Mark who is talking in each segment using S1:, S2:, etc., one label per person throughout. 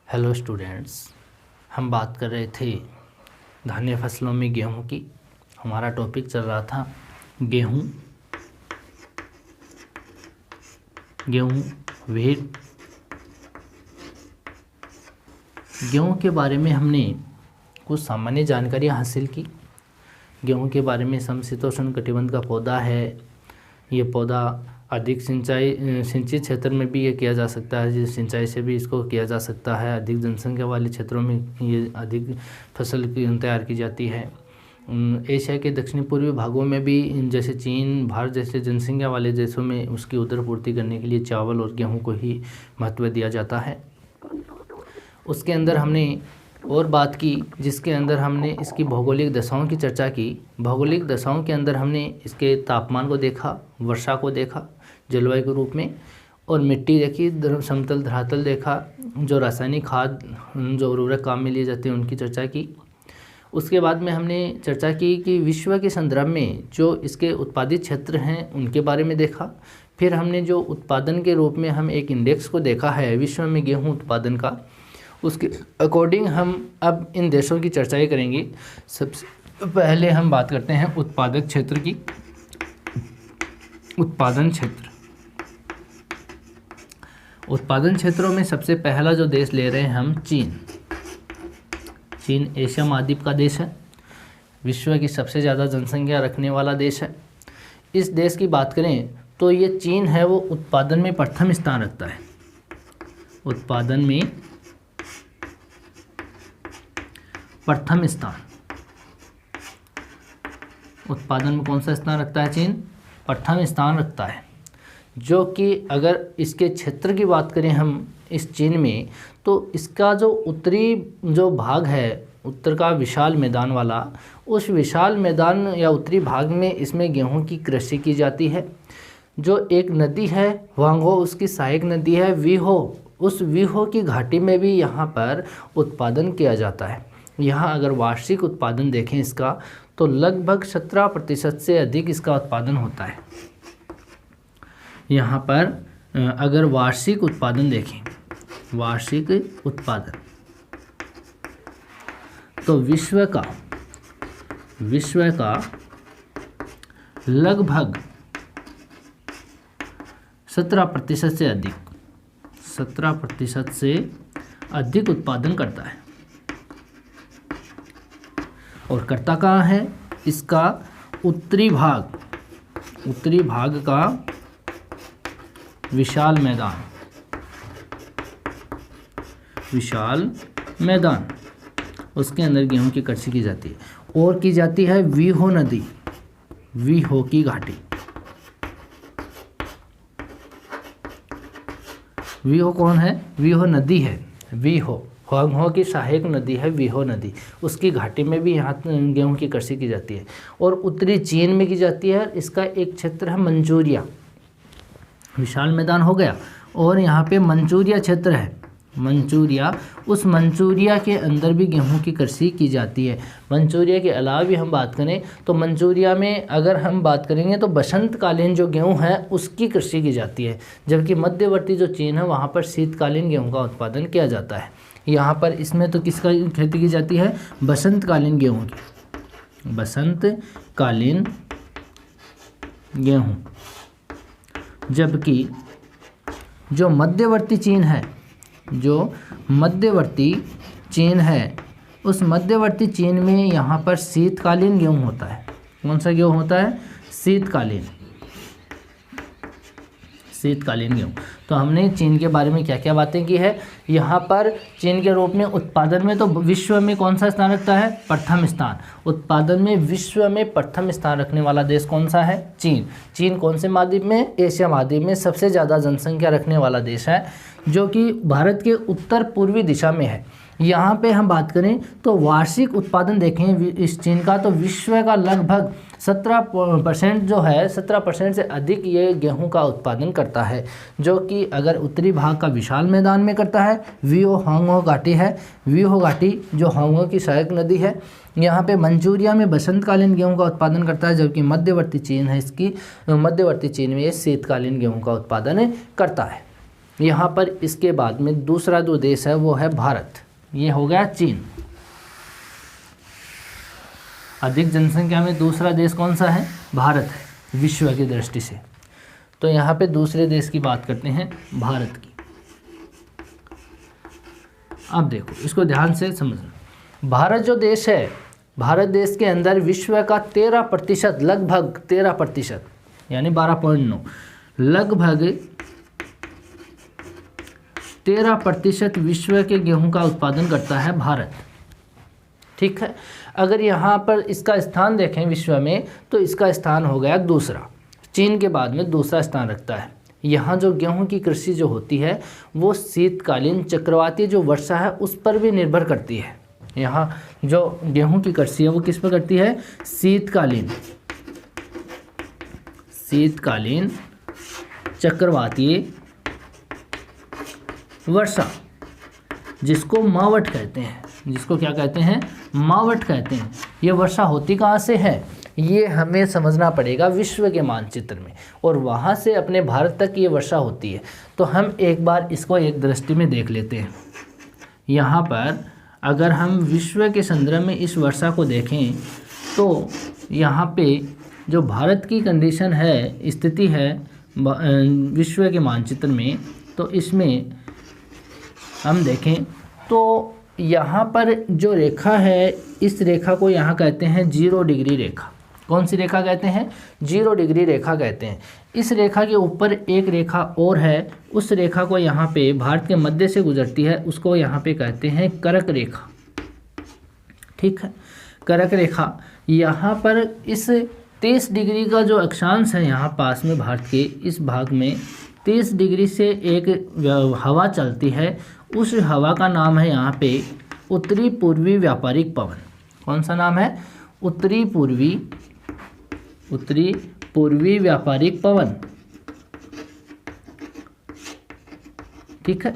S1: Hello students, हम बात कर रहे थे धान्य फसलों में गेहूं की। हमारा टॉपिक चल रहा था गेहूं, व्हीट। गेहूं के बारे में हमने कुछ सामान्य जानकारियां हासिल की। गेहूं के बारे में समशीतोष्ण कटिबंध का पौधा है। ये पौधा अधिक सिंचित क्षेत्र में भी ये किया जा सकता है, जिस सिंचाई से भी इसको किया जा सकता है। अधिक जनसंख्या वाले क्षेत्रों में ये अधिक फसल तैयार की जाती है। एशिया के दक्षिणी पूर्वी भागों में भी, जैसे चीन, भारत जैसे जनसंख्या वाले देशों में उसकी उदर पूर्ति करने के लिए चावल और गेहूं को ही महत्व दिया जाता है। उसके अंदर हमने और बात की, जिसके अंदर हमने इसकी भौगोलिक दशाओं की चर्चा की। भौगोलिक दशाओं के अंदर हमने इसके तापमान को देखा, वर्षा को देखा जलवायु के रूप में, और मिट्टी देखी, समतल धरातल देखा, जो रासायनिक खाद, जो उर्वरक काम में लिए जाते हैं उनकी चर्चा की। उसके बाद में हमने चर्चा की कि विश्व के संदर्भ में जो इसके उत्पादित क्षेत्र हैं उनके बारे में देखा। फिर हमने जो उत्पादन के रूप में हम एक इंडेक्स को देखा है विश्व में गेहूँ उत्पादन का, उसके अकॉर्डिंग हम अब इन देशों की चर्चाएं करेंगे। सबसे पहले हम बात करते हैं उत्पादक क्षेत्र की। उत्पादन क्षेत्रों में सबसे पहला जो देश ले रहे हैं हम, चीन एशिया महाद्वीप का देश है। विश्व की सबसे ज़्यादा जनसंख्या रखने वाला देश है। इस देश की बात करें तो ये चीन है, वो उत्पादन में प्रथम स्थान रखता है। उत्पादन में प्रथम स्थान, उत्पादन में कौन सा स्थान रखता है चीन? प्रथम स्थान रखता है। जो कि अगर इसके क्षेत्र की बात करें हम इस चीन में, तो इसका जो उत्तरी जो भाग है, उत्तर का विशाल मैदान वाला, उस विशाल मैदान या उत्तरी भाग में इसमें गेहूं की कृषि की जाती है। जो एक नदी है वांगो, उसकी सहायक नदी है वीहो, उस वीहो की घाटी में भी यहाँ पर उत्पादन किया जाता है। यहाँ अगर वार्षिक उत्पादन देखें इसका, तो लगभग 17% से अधिक इसका उत्पादन होता है। यहाँ पर अगर वार्षिक उत्पादन देखें, वार्षिक उत्पादन, तो विश्व का लगभग 17% से अधिक, 17% से अधिक उत्पादन करता है। और करता कहाँ है? इसका उत्तरी भाग का विशाल मैदान, उसके अंदर गेहूं की कृषि की जाती है। और की जाती है वीहो नदी, वीहो की घाटी। वीहो कौन है? वीहो नदी है। वीहो होंगहो की सहायक नदी है वीहो नदी, उसकी घाटी में भी यहाँ गेहूं की कृषि की जाती है। और उत्तरी चीन में की जाती है। इसका एक क्षेत्र है मंचूरिया, विशाल मैदान हो गया। और यहाँ पे मंचूरिया क्षेत्र है, मंचूरिया, उस मंचूरिया के अंदर भी गेहूं की कृषि की जाती है। मंचूरिया के अलावा भी हम बात करें तो मंचूरिया में अगर हम बात करेंगे तो बसंतकालीन जो गेहूं है उसकी कृषि की जाती है, जबकि मध्यवर्ती जो चीन है वहाँ पर शीतकालीन गेहूं का उत्पादन किया जाता है। यहाँ पर इसमें तो किसका खेती की जाती है? बसंतकालीन गेहूं की, बसंतकालीन गेहूं। जबकि जो मध्यवर्ती चीन है, उस मध्यवर्ती चीन में यहाँ पर शीतकालीन गेहूं होता है। कौन सा गेहूं होता है? शीतकालीन गेहूं। तो हमने चीन के बारे में क्या क्या बातें की है। यहाँ पर चीन के रूप में उत्पादन में तो विश्व में कौन सा स्थान रखता है? प्रथम स्थान। उत्पादन में विश्व में प्रथम स्थान रखने वाला देश कौन सा है? चीन कौन से महाद्वीप में? एशिया महाद्वीप में सबसे ज़्यादा जनसंख्या रखने वाला देश है, जो कि भारत के उत्तर पूर्वी दिशा में है। यहाँ पे हम बात करें तो वार्षिक उत्पादन देखें इस चीन का, तो विश्व का लगभग 17% जो है, 17% से अधिक ये गेहूं का उत्पादन करता है। जो कि अगर उत्तरी भाग का विशाल मैदान में करता है, वीहो होंगहो घाटी है, वीहो घाटी जो होंगहो की सहायक नदी है, यहाँ पे मंचूरिया में बसंतकालीन गेहूं का उत्पादन करता है। जबकि मध्यवर्ती चीन है, इसकी मध्यवर्ती चीन में ये शीतकालीन गेहूं का उत्पादन करता है। यहाँ पर इसके बाद में दूसरा जो देश है वो है भारत। ये हो गया चीन। अधिक जनसंख्या में दूसरा देश कौन सा है? भारत है विश्व की दृष्टि से। तो यहाँ पे दूसरे देश की बात करते हैं, भारत की। अब देखो इसको ध्यान से समझना। भारत जो देश है, भारत देश के अंदर विश्व का 13%, लगभग 13% यानी 12.9, लगभग 13% विश्व के गेहूं का उत्पादन करता है भारत। ठीक है। अगर यहाँ पर इसका स्थान देखें विश्व में, तो इसका स्थान हो गया दूसरा, चीन के बाद में दूसरा स्थान रखता है। यहाँ जो गेहूं की कृषि जो होती है वो शीतकालीन चक्रवाती जो वर्षा है उस पर भी निर्भर करती है। यहाँ जो गेहूं की कृषि है वो किस पर करती है? शीतकालीन चक्रवातीय वर्षा, जिसको मावट कहते हैं। जिसको क्या कहते हैं? मावट कहते हैं। ये वर्षा होती कहाँ से है? ये हमें समझना पड़ेगा विश्व के मानचित्र में, और वहाँ से अपने भारत तक ये वर्षा होती है। तो हम एक बार इसको एक दृष्टि में देख लेते हैं। यहाँ पर अगर हम विश्व के संदर्भ में इस वर्षा को देखें तो यहाँ पे जो भारत की कंडीशन है, स्थिति है विश्व के मानचित्र में, तो इसमें हम देखें तो यहाँ पर जो रेखा है, इस रेखा को यहाँ कहते हैं 0 डिग्री रेखा। कौन सी रेखा कहते हैं? 0 डिग्री रेखा कहते हैं। इस रेखा के ऊपर एक रेखा और है, उस रेखा को यहाँ पे भारत के मध्य से गुजरती है, उसको यहाँ पे कहते हैं कर्क रेखा। ठीक है, कर्क रेखा। यहाँ पर इस 30 डिग्री का जो अक्षांश है, यहाँ पास में भारत के इस भाग में 30 डिग्री से एक हवा चलती है, उस हवा का नाम है यहाँ पे उत्तरी पूर्वी व्यापारिक पवन। कौन सा नाम है? उत्तरी पूर्वी व्यापारिक पवन। ठीक है।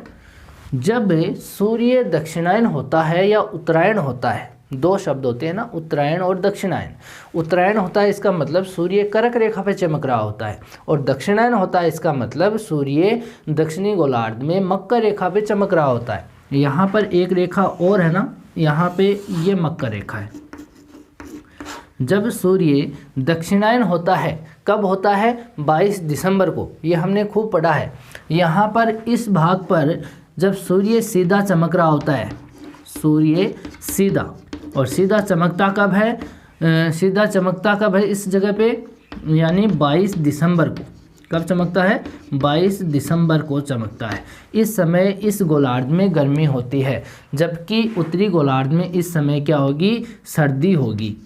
S1: जब सूर्य दक्षिणायन होता है या उत्तरायण होता है, 2 शब्द होते हैं ना, उत्तरायण और दक्षिणायन। उत्तरायण होता है इसका मतलब सूर्य कर्क रेखा पे चमक रहा होता है, और दक्षिणायन होता है इसका मतलब सूर्य दक्षिणी गोलार्ध में मकर रेखा पे चमक रहा होता है। यहाँ पर एक रेखा और है ना, यहाँ पे ये मकर रेखा है। जब सूर्य दक्षिणायन होता है, कब होता है? 22 दिसंबर को। ये हमने खूब पढ़ा है। यहाँ पर इस भाग पर जब सूर्य सीधा चमक रहा होता है, सूर्य सीधा, और सीधा चमकता कब है? सीधा चमकता कब है इस जगह पे? यानी 22 दिसंबर को। कब चमकता है? 22 दिसंबर को चमकता है। इस समय इस गोलार्ध में गर्मी होती है, जबकि उत्तरी गोलार्ध में इस समय क्या होगी? सर्दी होगी।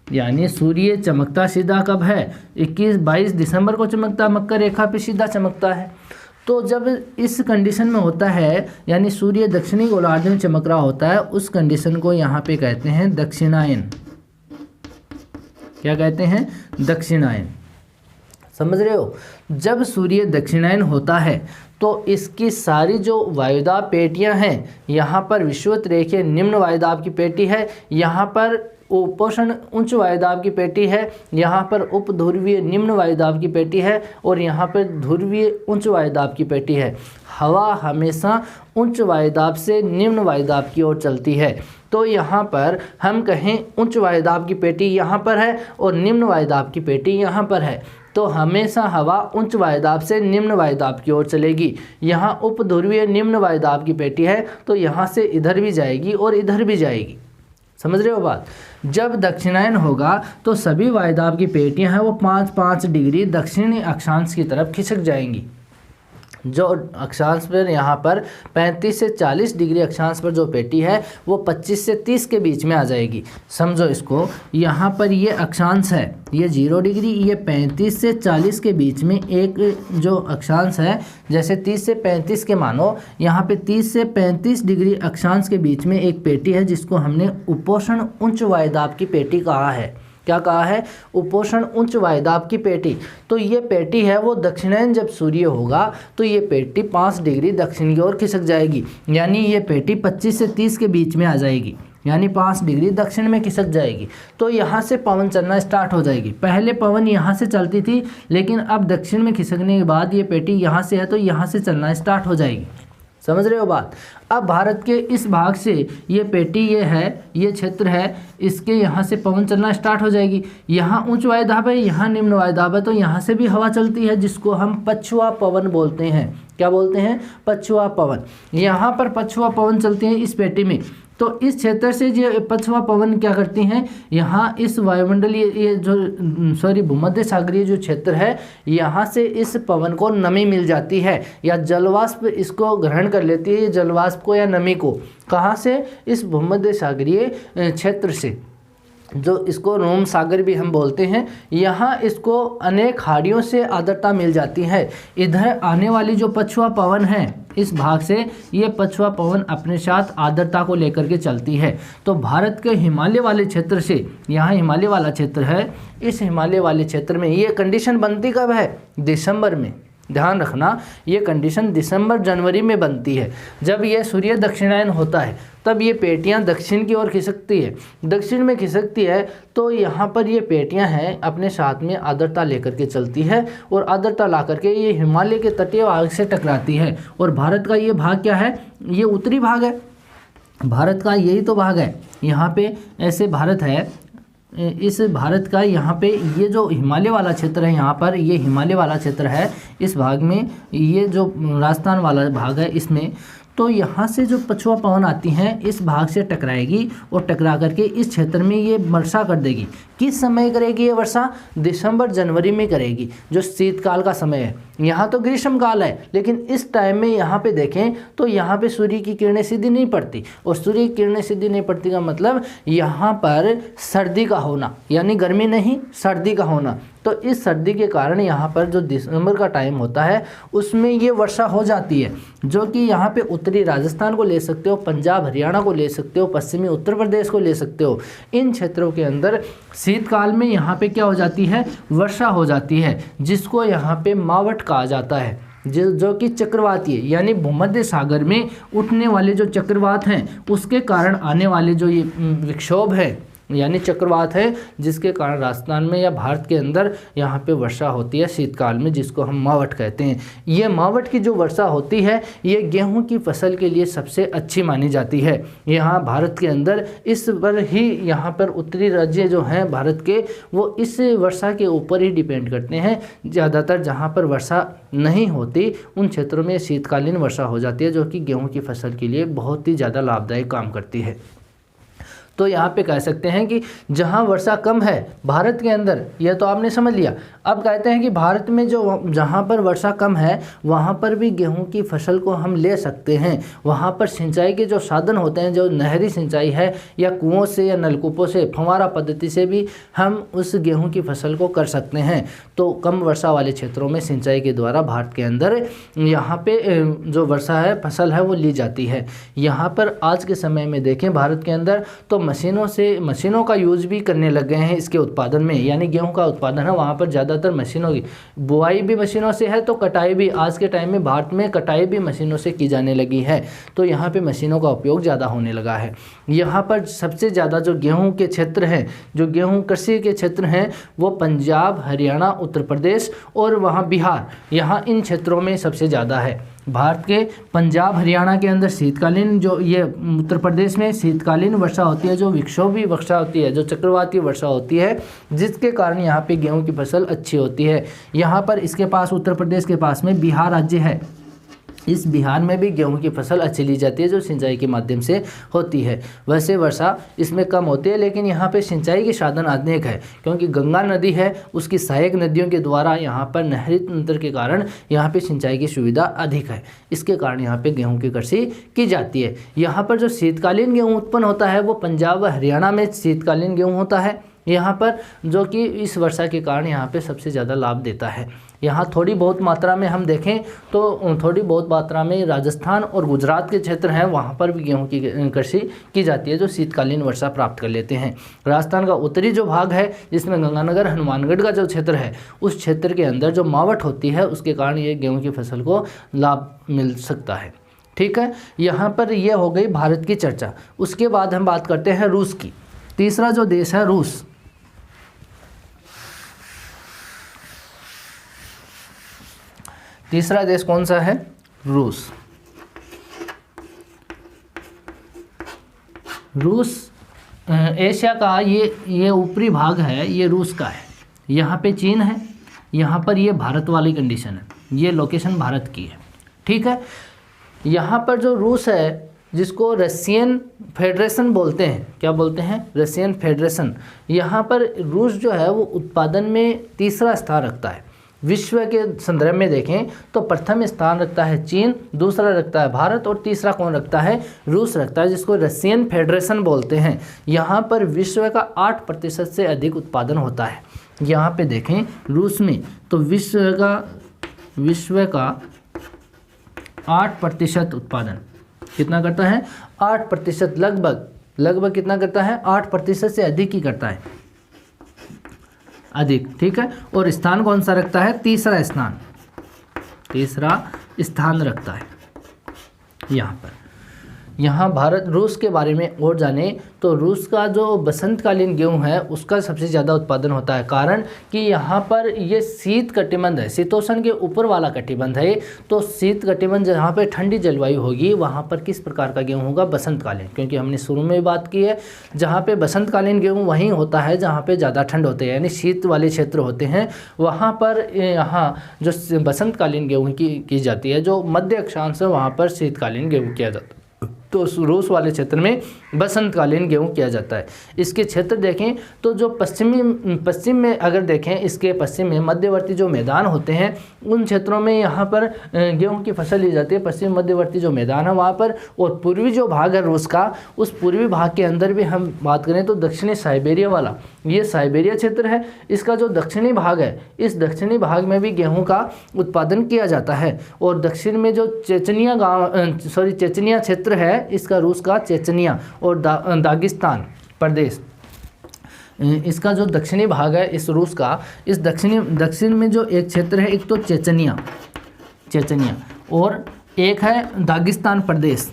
S1: यानी सूर्य चमकता सीधा कब है? 22 दिसंबर को चमकता, मकर रेखा पे सीधा चमकता है। तो जब इस कंडीशन में होता है, यानी सूर्य दक्षिणी गोलार्ध में चमक रहा होता है, उस कंडीशन को यहाँ पे कहते हैं दक्षिणायन। क्या कहते हैं? दक्षिणायन। समझ रहे हो? जब सूर्य दक्षिणायन होता है तो इसकी सारी जो वायुदाब पेटियां हैं, यहाँ पर विषुवत रेखीय निम्न वायुदाब की पेटी है, यहाँ पर उपोष्ण उच्च वायुदाब की पेटी है, यहाँ पर उपध्रुवीय निम्न वायुदाब की पेटी है, और यहाँ पर ध्रुवीय उच्च वायुदाब की पेटी है। हवा हमेशा उच्च वायुदाब से निम्न वायुदाब की ओर चलती है। तो यहाँ पर हम कहें उच्च वायुदाब की पेटी यहाँ पर है और निम्न वायुदाब की पेटी यहाँ पर है, तो हमेशा हवा उच्च वायुदाब से निम्न वायुदाब की ओर चलेगी। यहाँ उपध्रुवीय निम्न वायुदाब की पेटी है, तो यहाँ से इधर भी जाएगी और इधर भी जाएगी। समझ रहे हो बात? जब दक्षिणायन होगा तो सभी वायुदाब की पेटियां हैं वो 5-5 डिग्री दक्षिणी अक्षांश की तरफ खिसक जाएंगी। जो अक्षांश पर यहाँ पर 35 से 40 डिग्री अक्षांश पर जो पेटी है वो 25 से 30 के बीच में आ जाएगी। समझो इसको, यहाँ पर ये अक्षांश है, ये 0 डिग्री, ये 35 से 40 के बीच में एक जो अक्षांश है, जैसे 30 से 35 के मानो, यहाँ पे 30 से 35 डिग्री अक्षांश के बीच में एक पेटी है जिसको हमने उपोष्ण उच्च वायुदाब की पेटी कहा है। क्या कहा है? उपोष्ण उच्च वायुदाब की पेटी। तो ये पेटी है वो दक्षिणायन जब सूर्य होगा तो ये पेटी 5 डिग्री दक्षिण की ओर खिसक जाएगी, यानी ये पेटी 25 से 30 के बीच में आ जाएगी। यानी 5 डिग्री दक्षिण में खिसक जाएगी, तो यहाँ से पवन चलना स्टार्ट हो जाएगी। पहले पवन यहाँ से चलती थी, लेकिन अब दक्षिण में खिसकने के बाद ये पेटी यहाँ से है तो यहाँ से चलना स्टार्ट हो जाएगी। समझ रहे हो बात। अब भारत के इस भाग से ये पेटी ये है, ये क्षेत्र है, इसके यहाँ से पवन चलना स्टार्ट हो जाएगी। यहाँ उच्च वायुदाब है, यहाँ निम्न वायुदाब है, तो यहाँ से भी हवा चलती है जिसको हम पछुआ पवन बोलते हैं। क्या बोलते हैं? पछुआ पवन। यहाँ पर पछुआ पवन चलते हैं इस पेटी में, तो इस क्षेत्र से जो पछुआ पवन क्या करती हैं, यहाँ इस वायुमंडलीय ये जो भूमध्य सागरीय जो क्षेत्र है, यहाँ से इस पवन को नमी मिल जाती है या जलवाष्प इसको ग्रहण कर लेती है, जलवाष्प को या नमी को। कहाँ से? इस भूमध्य सागरीय क्षेत्र से, जो इसको रोम सागर भी हम बोलते हैं। यहाँ इसको अनेक खाड़ियों से आर्द्रता मिल जाती है। इधर आने वाली जो पछुआ पवन है इस भाग से, ये पछुआ पवन अपने साथ आर्द्रता को लेकर के चलती है। तो भारत के हिमालय वाले क्षेत्र से, यहाँ हिमालय वाला क्षेत्र है, इस हिमालय वाले क्षेत्र में ये कंडीशन बनती कब है? दिसंबर में। ध्यान रखना, ये कंडीशन दिसंबर जनवरी में बनती है। जब ये सूर्य दक्षिणायन होता है तब ये पेटियां दक्षिण की ओर खिसकती है। दक्षिण में खिसकती है तो यहाँ पर ये पेटियां हैं अपने साथ में आर्द्रता लेकर के चलती है, और आर्द्रता ला करके ये हिमालय के तटीय भाग से टकराती है। और भारत का ये भाग क्या है? ये उत्तरी भाग है। भारत का यही तो भाग है। यहाँ पे ऐसे भारत है, इस भारत का यहाँ पे ये जो हिमालय वाला क्षेत्र है, यहाँ पर ये हिमालय वाला क्षेत्र है। इस भाग में ये जो राजस्थान वाला भाग है इसमें, तो यहाँ से जो पछुआ पवन आती हैं इस भाग से टकराएगी और टकरा करके इस क्षेत्र में ये वर्षा कर देगी। किस समय करेगी ये वर्षा? दिसंबर जनवरी में करेगी, जो शीतकाल का समय है। यहाँ तो ग्रीष्म काल है, लेकिन इस टाइम में यहाँ पे देखें तो यहाँ पे सूर्य की किरणें सीधी नहीं पड़ती, और सूर्य की किरणें सीधी नहीं पड़ती का मतलब यहाँ पर सर्दी का होना, यानी गर्मी नहीं सर्दी का होना। तो इस सर्दी के कारण यहाँ पर जो दिसंबर का टाइम होता है उसमें ये वर्षा हो जाती है, जो कि यहाँ पे उत्तरी राजस्थान को ले सकते हो, पंजाब हरियाणा को ले सकते हो, पश्चिमी उत्तर प्रदेश को ले सकते हो। इन क्षेत्रों के अंदर शीतकाल में यहाँ पे क्या हो जाती है? वर्षा हो जाती है, जिसको यहाँ पे मावट कहा जाता है, जो कि चक्रवाती है। यानी भूमध्य सागर में उठने वाले जो चक्रवात हैं उसके कारण आने वाले जो ये विक्षोभ है, यानी चक्रवात है, जिसके कारण राजस्थान में या भारत के अंदर यहाँ पे वर्षा होती है शीतकाल में, जिसको हम मावट कहते हैं। ये मावट की जो वर्षा होती है ये गेहूं की फसल के लिए सबसे अच्छी मानी जाती है। यहाँ भारत के अंदर इस पर ही, यहाँ पर उत्तरी राज्य जो हैं भारत के, वो इस वर्षा के ऊपर ही डिपेंड करते हैं। ज़्यादातर जहाँ पर वर्षा नहीं होती उन क्षेत्रों में शीतकालीन वर्षा हो जाती है, जो कि गेहूँ की फसल के लिए बहुत ही ज़्यादा लाभदायक काम करती है। तो यहाँ पे कह सकते हैं कि जहाँ वर्षा कम है भारत के अंदर, यह तो आपने समझ लिया। अब कहते हैं कि भारत में जो जहाँ पर वर्षा कम है वहाँ पर भी गेहूं की फसल को हम ले सकते हैं। वहाँ पर सिंचाई के जो साधन होते हैं, जो नहरी सिंचाई है या कुओं से या नलकूपों से, फव्वारा पद्धति से भी हम उस गेहूं की फसल को कर सकते हैं। तो कम वर्षा वाले क्षेत्रों में सिंचाई के द्वारा भारत के अंदर यहाँ पे जो वर्षा है फसल है वो ली जाती है। यहाँ पर आज के समय में देखें भारत के अंदर तो मशीनों का यूज़ भी करने लग गए हैं इसके उत्पादन में। यानी गेहूं का उत्पादन है वहाँ पर ज़्यादातर मशीनों की बुआई भी मशीनों से है, तो कटाई भी आज के टाइम में भारत में कटाई भी मशीनों से की जाने लगी है। तो यहाँ पे मशीनों का उपयोग ज़्यादा होने लगा है। यहाँ पर सबसे ज़्यादा जो गेहूं के क्षेत्र हैं, जो गेहूं कृषि के क्षेत्र हैं, वो पंजाब, हरियाणा, उत्तर प्रदेश और वहाँ बिहार, यहाँ इन क्षेत्रों में सबसे ज़्यादा है। भारत के पंजाब हरियाणा के अंदर शीतकालीन, जो ये उत्तर प्रदेश में शीतकालीन वर्षा होती है, जो विक्षोभी वर्षा होती है, जो चक्रवाती वर्षा होती है, जिसके कारण यहाँ पे गेहूं की फसल अच्छी होती है। यहाँ पर इसके पास उत्तर प्रदेश के पास में बिहार राज्य है। इस बिहार में भी गेहूं की फसल अच्छी ली जाती है, जो सिंचाई के माध्यम से होती है। वैसे वर्षा इसमें कम होती है, लेकिन यहाँ पे सिंचाई के साधन अनेक है, क्योंकि गंगा नदी है, उसकी सहायक नदियों के द्वारा यहाँ पर नहरी तंत्र के कारण यहाँ पे सिंचाई की सुविधा अधिक है। इसके कारण यहाँ पे गेहूं की कृषि की जाती है। यहाँ पर जो शीतकालीन गेहूँ उत्पन्न होता है वो पंजाब व हरियाणा में शीतकालीन गेहूँ होता है यहाँ पर, जो कि इस वर्षा के कारण यहाँ पे सबसे ज़्यादा लाभ देता है। यहाँ थोड़ी बहुत मात्रा में हम देखें तो थोड़ी बहुत मात्रा में राजस्थान और गुजरात के क्षेत्र हैं, वहाँ पर भी गेहूं की कृषि की जाती है, जो शीतकालीन वर्षा प्राप्त कर लेते हैं। राजस्थान का उत्तरी जो भाग है, जिसमें गंगानगर, हनुमानगढ़ का जो क्षेत्र है, उस क्षेत्र के अंदर जो मावट होती है उसके कारण ये गेहूँ की फसल को लाभ मिल सकता है। ठीक है, यहाँ पर ये हो गई भारत की चर्चा। उसके बाद हम बात करते हैं रूस की। तीसरा जो देश है रूस। तीसरा देश कौन सा है? रूस। रूस एशिया का ये ऊपरी भाग है, ये रूस का है। यहाँ पे चीन है, यहाँ पर ये भारत वाली कंडीशन है, ये लोकेशन भारत की है। ठीक है, यहाँ पर जो रूस है जिसको रशियन फेडरेशन बोलते हैं, क्या बोलते हैं? Russian federation. यहाँ पर रूस जो है वो उत्पादन में तीसरा स्थान रखता है। विश्व के संदर्भ में देखें तो प्रथम स्थान रखता है चीन, दूसरा रखता है भारत और तीसरा कौन रखता है? रूस रखता है, जिसको रशियन फेडरेशन बोलते हैं। यहाँ पर विश्व का 8% से अधिक उत्पादन होता है। यहाँ पे देखें रूस में तो विश्व का 8% उत्पादन कितना करता है? 8%, लगभग कितना करता है? 8% से अधिक ही करता है, अधिक। ठीक है, और स्थान कौन सा रखता है? तीसरा स्थान रखता है यहाँ पर। यहाँ भारत रूस के बारे में और जाने तो रूस का जो बसंतकालीन गेहूँ है उसका सबसे ज़्यादा उत्पादन होता है, कारण कि यहाँ पर ये शीत कटिबंध है, शीतोष्ण के ऊपर वाला कटिबंध है। तो शीत कटिबंध जहाँ पे ठंडी जलवायु होगी वहाँ पर किस प्रकार का गेहूँ होगा? बसंतकालीन। क्योंकि हमने शुरू में बात की है, जहाँ पे बसंतकालीन गेहूँ वहीं होता है जहाँ पे ज़्यादा ठंड होती है, यानी शीत वाले क्षेत्र होते हैं। वहाँ पर यहाँ जो बसंतकालीन गेहूँ की जाती है, जो मध्य अक्षांश है वहाँ पर शीतकालीन गेहूँ किया जाता है। तो रूस वाले क्षेत्र में बसंतकालीन गेहूँ किया जाता है। इसके क्षेत्र देखें तो जो पश्चिम में अगर देखें, इसके पश्चिम में मध्यवर्ती जो मैदान होते हैं उन क्षेत्रों में यहाँ पर गेहूँ की फसल ली जाती है। पश्चिम मध्यवर्ती जो मैदान है वहाँ पर, और पूर्वी जो भाग है रूस का, उस पूर्वी भाग के अंदर भी हम बात करें तो दक्षिणी साइबेरिया वाला, ये साइबेरिया क्षेत्र है। इसका जो दक्षिणी भाग है, इस दक्षिणी भाग में भी गेहूँ का उत्पादन किया जाता है। और दक्षिण में जो चेचनिया क्षेत्र है इसका, रूस का चेचनिया और दागिस्तान प्रदेश, इसका जो दक्षिणी भाग है इस रूस का, इस दक्षिण में जो एक क्षेत्र है, एक तो चेचनिया और एक है दागिस्तान प्रदेश,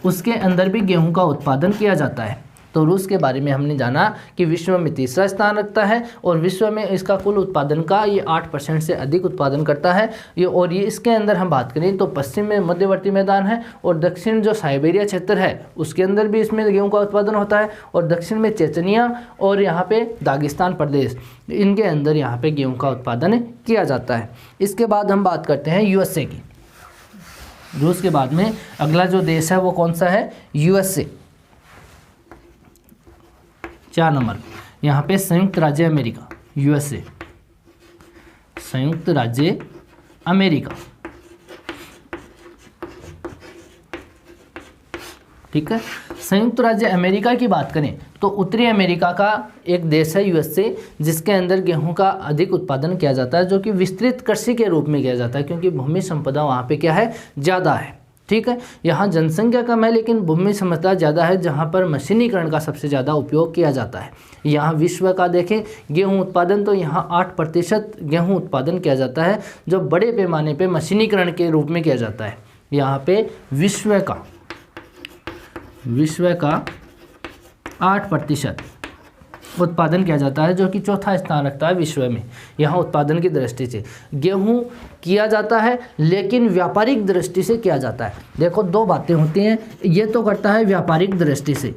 S1: उसके अंदर भी गेहूं का उत्पादन किया जाता है। तो रूस के बारे में हमने जाना कि विश्व में तीसरा स्थान रखता है और विश्व में इसका कुल उत्पादन का ये 8% से अधिक उत्पादन करता है। ये इसके अंदर हम बात करें तो पश्चिम में मध्यवर्ती मैदान है और दक्षिण जो साइबेरिया क्षेत्र है उसके अंदर भी इसमें गेहूं का उत्पादन होता है, और दक्षिण में चेचनिया और यहाँ पे दागिस्तान प्रदेश, इनके अंदर यहाँ पे गेहूँ का उत्पादन किया जाता है। इसके बाद हम बात करते हैं यूएसए की। रूस के बाद में अगला जो देश है वो कौन सा है? यूएसए। 4 नंबर यहाँ पे संयुक्त राज्य अमेरिका, यूएसए, संयुक्त राज्य अमेरिका। ठीक है, संयुक्त राज्य अमेरिका की बात करें तो उत्तरी अमेरिका का एक देश है यूएसए, जिसके अंदर गेहूं का अधिक उत्पादन किया जाता है, जो कि विस्तृत कृषि के रूप में किया जाता है, क्योंकि भूमि संपदा वहाँ पे क्या है? ज़्यादा है। ठीक है, यहाँ जनसंख्या कम है लेकिन भूमि संपदा ज़्यादा है, जहाँ पर मशीनीकरण का सबसे ज़्यादा उपयोग किया जाता है। यहाँ विश्व का देखें गेहूँ उत्पादन तो यहाँ 8% गेहूँ उत्पादन किया जाता है, जो बड़े पैमाने पे मशीनीकरण के रूप में किया जाता है। यहाँ पे विश्व का 8% उत्पादन किया जाता है, जो कि चौथा स्थान रखता है विश्व में। यहाँ उत्पादन की दृष्टि से गेहूँ किया जाता है, लेकिन व्यापारिक दृष्टि से किया जाता है। देखो 2 बातें होती हैं, ये तो करता है व्यापारिक दृष्टि से,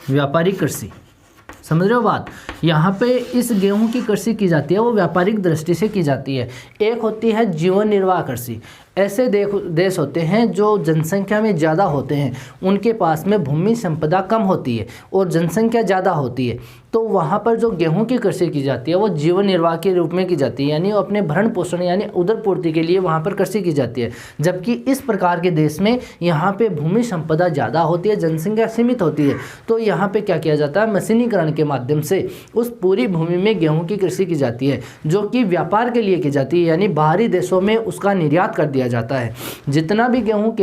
S1: व्यापारिक कृषि, समझ रहे हो बात? यहाँ पे इस गेहूं की कृषि की जाती है वो व्यापारिक दृष्टि से की जाती है। एक होती है जीवन निर्वाह कृषि। ऐसे देश होते हैं जो जनसंख्या में ज़्यादा होते हैं, उनके पास में भूमि संपदा कम होती है और जनसंख्या ज़्यादा होती है, तो वहाँ पर जो गेहूं की कृषि की जाती है वो जीवन निर्वाह के रूप में की जाती है, यानी अपने भरण पोषण यानी उदरपूर्ति के लिए वहाँ पर कृषि की जाती है। जबकि इस प्रकार के देश में यहाँ पे भूमि संपदा ज़्यादा होती है, जनसंख्या सीमित होती है, तो यहाँ पे क्या किया जाता है? मशीनीकरण के माध्यम से उस पूरी भूमि में गेहूँ की कृषि की जाती है, जो कि व्यापार के लिए की जाती है, यानी बाहरी देशों में उसका निर्यात कर दिया जाता है। जितना भी गेहूँ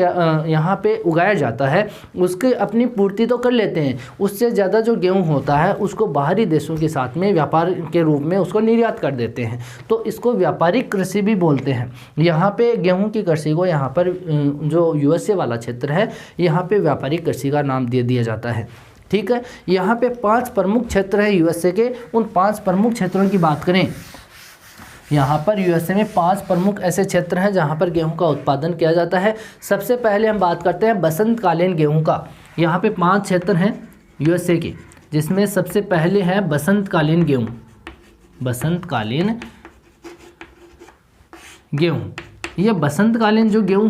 S1: यहाँ पे उगाया जाता है उसकी अपनी पूर्ति तो कर लेते हैं, उससे ज़्यादा जो गेहूँ होता है उसको बाहरी देशों के साथ में व्यापार के रूप में उसको निर्यात कर देते हैं, तो इसको व्यापारिक कृषि भी बोलते हैं। यहाँ पे गेहूँ की कृषि को यहाँ पर जो यूएसए वाला क्षेत्र है यहाँ पे व्यापारिक कृषि का नाम दे दिया जाता है। ठीक है, यहाँ पे 5 प्रमुख क्षेत्र है यूएसए के। उन 5 प्रमुख क्षेत्रों की बात करें, यहाँ पर यूएसए में 5 प्रमुख ऐसे क्षेत्र हैं जहाँ पर गेहूं का उत्पादन किया जाता है। सबसे पहले हम बात करते हैं बसंतकालीन गेहूं का। यहाँ पे 5 क्षेत्र हैं यूएसए के, जिसमें सबसे पहले है बसंतकालीन गेहूं। बसंतकालीन गेहूं, ये बसंतकालीन जो गेहूं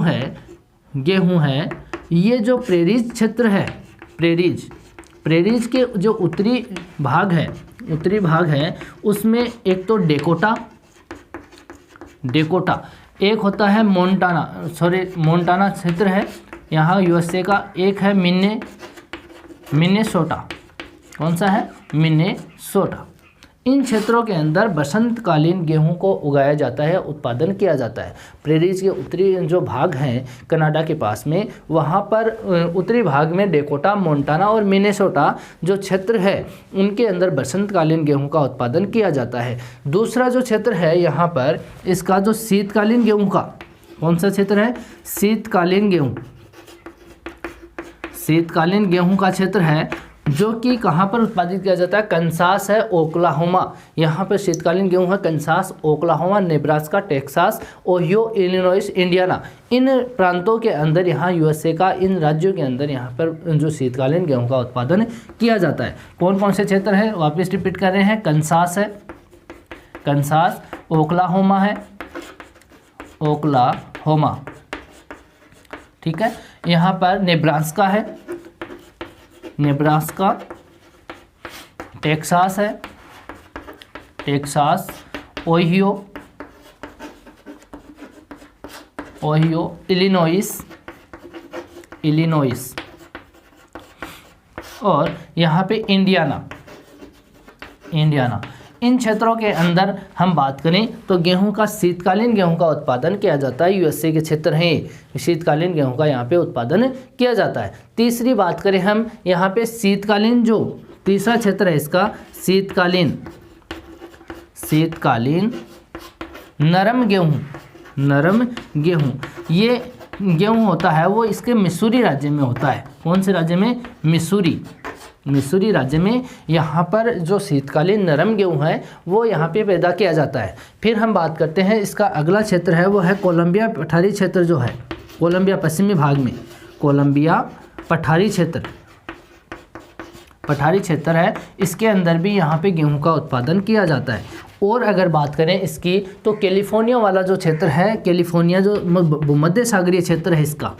S1: है ये जो प्रेरीज क्षेत्र है, प्रेरीज के जो उत्तरी भाग है उसमें एक तो डेकोटा, एक होता है मोन्टाना क्षेत्र है यहाँ यूएसए का, एक है मिनेसोटा। कौन सा है? मिनेसोटा। इन क्षेत्रों के अंदर बसंतकालीन गेहूं को उगाया जाता है, उत्पादन किया जाता है। प्रेरीज के उत्तरी जो भाग हैं कनाडा के पास में, वहाँ पर उत्तरी भाग में डेकोटा, मोन्टाना और मिनेसोटा जो क्षेत्र है उनके अंदर बसंतकालीन गेहूं का उत्पादन किया जाता है। दूसरा जो क्षेत्र है यहाँ पर इसका जो शीतकालीन गेहूं का, कौन सा क्षेत्र है? शीतकालीन गेहूं का क्षेत्र है, जो कि कहाँ पर उत्पादित किया जाता है? कंसास है, ओक्लाहोमा। यहाँ पर शीतकालीन गेहूँ है Kansas, Oklahoma, Nebraska, Texas, Ohio, Illinois, Indiana. इन प्रांतों के अंदर यहाँ यूएसए का इन राज्यों के अंदर यहाँ पर जो शीतकालीन गेहूँ का उत्पादन किया जाता है। कौन कौन से क्षेत्र हैं? वापस रिपीट कर रहे हैं। कंसास है, कंसास, ओक्लाहोमा है, ओक्लाहोमा। ठीक है, यहाँ पर नेब्रास्का है, नेब्रास्का, टेक्सास है, टेक्सास, ओहियो, इलिनॉइस और यहाँ पे इंडियाना। इन क्षेत्रों के अंदर हम बात करें तो गेहूं का शीतकालीन गेहूं का उत्पादन किया जाता है। यूएसए के क्षेत्र हैं, शीतकालीन गेहूं का यहाँ पे उत्पादन किया जाता है। तीसरी बात करें हम यहाँ पे शीतकालीन, जो तीसरा क्षेत्र है इसका शीतकालीन नरम गेहूं। ये गेहूं होता है वो इसके मिसूरी राज्य में होता है। कौन से राज्य में? मिसूरी राज्य में यहाँ पर जो शीतकालीन नरम गेहूँ है वो यहाँ पे पैदा किया जाता है। फिर हम बात करते हैं इसका अगला क्षेत्र है वो है कोलंबिया पठारी क्षेत्र, जो है कोलंबिया पश्चिमी भाग में कोलंबिया पठारी क्षेत्र है। इसके अंदर भी यहाँ पे गेहूँ का उत्पादन किया जाता है। और अगर बात करें इसकी तो कैलिफोर्निया वाला जो क्षेत्र है, कैलिफोर्निया जो भूमध्य सागरीय क्षेत्र है इसका,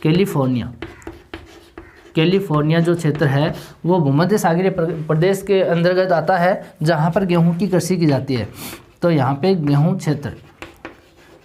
S1: कैलिफोर्निया जो क्षेत्र है वो भूमध्य सागरीय प्रदेश के अंतर्गत आता है जहाँ पर गेहूं की कृषि की जाती है। तो यहाँ पे गेहूं क्षेत्र,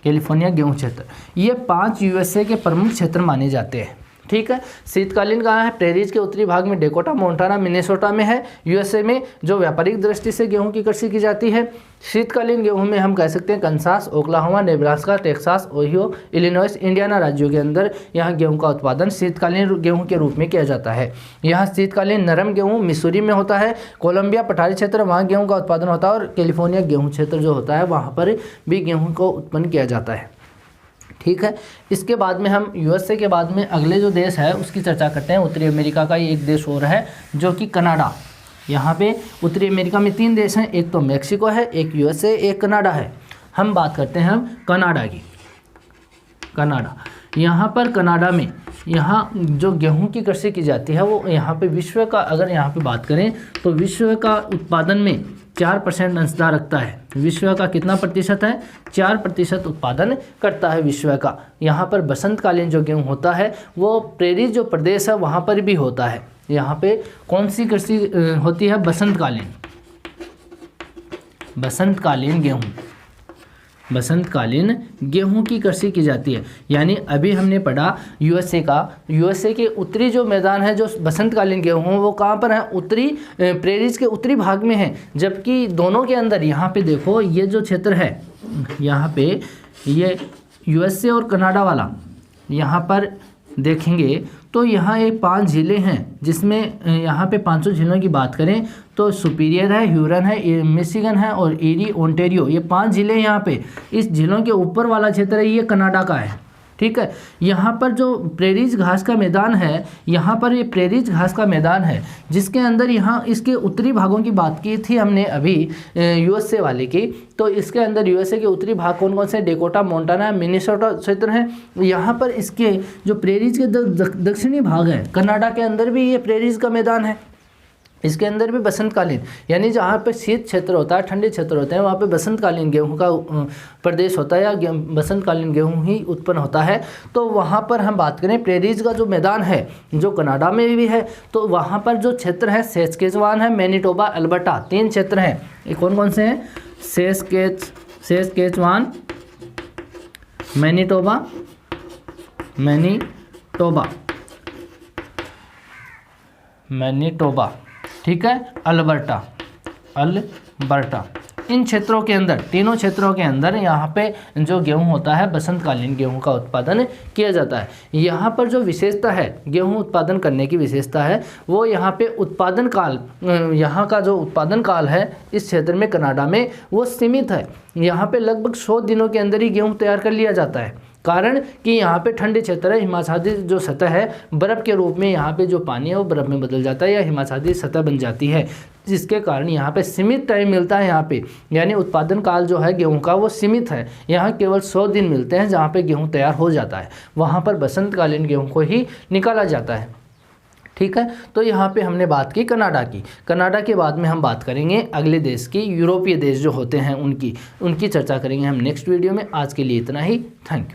S1: कैलिफोर्निया गेहूं क्षेत्र, ये 5 यूएसए के प्रमुख क्षेत्र माने जाते हैं। ठीक है, शीतकालीन कहाँ है? प्रेरीज के उत्तरी भाग में डेकोटा, मोन्टाना, मिनेसोटा में है यूएसए में, जो व्यापारिक दृष्टि से गेहूं की कृषि की जाती है। शीतकालीन गेहूं में हम कह सकते हैं Kansas, Oklahoma, Nebraska, Texas, Ohio, Illinois, Indiana राज्यों के अंदर यहाँ गेहूं का उत्पादन शीतकालीन गेहूं के रूप में किया जाता है। यहाँ शीतकालीन नरम गेहूँ मिसूरी में होता है, कोलंबिया पठारी क्षेत्र वहाँ गेहूँ का उत्पादन होता है, और कैलिफोर्निया गेहूँ क्षेत्र जो होता है वहाँ पर भी गेहूँ को उत्पन्न किया जाता है। ठीक है, इसके बाद में हम यूएसए के बाद में अगले जो देश है उसकी चर्चा करते हैं। उत्तरी अमेरिका का एक देश और है जो कि कनाडा। यहाँ पे उत्तरी अमेरिका में 3 देश हैं, एक तो मेक्सिको है, एक यूएसए, एक कनाडा है। हम बात करते हैं कनाडा की। कनाडा, यहाँ पर कनाडा में यहाँ जो गेहूं की कृषि की जाती है वो यहाँ पे विश्व का, अगर यहाँ पे बात करें तो विश्व का उत्पादन में 4% अंशदान रखता है। विश्व का कितना प्रतिशत है? 4% उत्पादन करता है विश्व का। यहाँ पर बसंतकालीन जो गेहूँ होता है वो प्रेरीज जो प्रदेश है वहाँ पर भी होता है। यहाँ पे कौन सी कृषि होती है? बसंतकालीन गेहूँ, बसंतकालीन गेहूं की कृषि की जाती है। यानी अभी हमने पढ़ा यूएसए के उत्तरी जो मैदान है जो बसंतकालीन गेहूं वो कहाँ पर है? उत्तरी प्रेरीज के उत्तरी भाग में है। जबकि दोनों के अंदर यहाँ पे देखो ये जो क्षेत्र है, यहाँ पे ये यूएसए और कनाडा वाला यहाँ पर देखेंगे तो यहाँ ये 5 ज़िले हैं, जिसमें यहाँ पे 500 ज़िलों की बात करें तो सुपीरियर है, ह्यूरन है, मिशिगन है और ईरी, ओंटारियो, ये 5 ज़िले यहाँ पे। इस ज़िलों के ऊपर वाला क्षेत्र है ये कनाडा का है, ठीक है। यहाँ पर जो प्रेरीज घास का मैदान है, यहाँ पर ये प्रेरीज घास का मैदान है, जिसके अंदर यहाँ इसके उत्तरी भागों की बात की थी हमने अभी यूएसए वाले की। तो इसके अंदर यूएसए के उत्तरी भाग कौन कौन से, डेकोटा, मोंटाना, मिनेसोटा क्षेत्र है। यहाँ पर इसके जो प्रेरीज के दक्षिणी भाग है, कनाडा के अंदर भी ये प्रेरीज का मैदान है। इसके अंदर भी बसंतकालीन, यानी जहाँ पे शीत क्षेत्र होता है, ठंडे क्षेत्र होते हैं, वहाँ पे बसंतकालीन गेहूँ का प्रदेश होता है या बसंतकालीन गेहूँ ही उत्पन्न होता है। तो वहाँ पर हम बात करें प्रेरीज का जो मैदान है, जो कनाडा में भी है, तो वहाँ पर जो क्षेत्र है सैस्केचुआन है, मैनीटोबा, अल्बर्टा, 3 क्षेत्र हैं। ये कौन कौन से हैं, सैस्केचुआन, मैनीटोबा, ठीक है, अल्बर्टा। इन क्षेत्रों के अंदर, तीनों क्षेत्रों के अंदर यहाँ पे जो गेहूँ होता है, बसंतकालीन गेहूँ का उत्पादन किया जाता है। यहाँ पर जो विशेषता है, गेहूँ उत्पादन करने की विशेषता है, वो यहाँ पे उत्पादन काल, यहाँ का जो उत्पादन काल है इस क्षेत्र में, कनाडा में, वो सीमित है। यहाँ पे लगभग 100 दिनों के अंदर ही गेहूँ तैयार कर लिया जाता है। कारण कि यहाँ पे ठंडे क्षेत्र है, हिमाच्छादित जो सतह है, बर्फ़ के रूप में यहाँ पे जो पानी है वो बर्फ़ में बदल जाता है या हिमाच्छादित सतह बन जाती है, जिसके कारण यहाँ पे सीमित टाइम मिलता है। यहाँ पे यानी उत्पादन काल जो है गेहूं का वो सीमित है। यहाँ केवल 100 दिन मिलते हैं जहाँ पे गेहूं तैयार हो जाता है, वहाँ पर बसंतकालीन गेहूं को ही निकाला जाता है, ठीक है। तो यहाँ पे हमने बात की कनाडा की। कनाडा के बाद में हम बात करेंगे अगले देश की, यूरोपीय देश जो होते हैं उनकी चर्चा करेंगे हम नेक्स्ट वीडियो में। आज के लिए इतना ही, थैंक यू।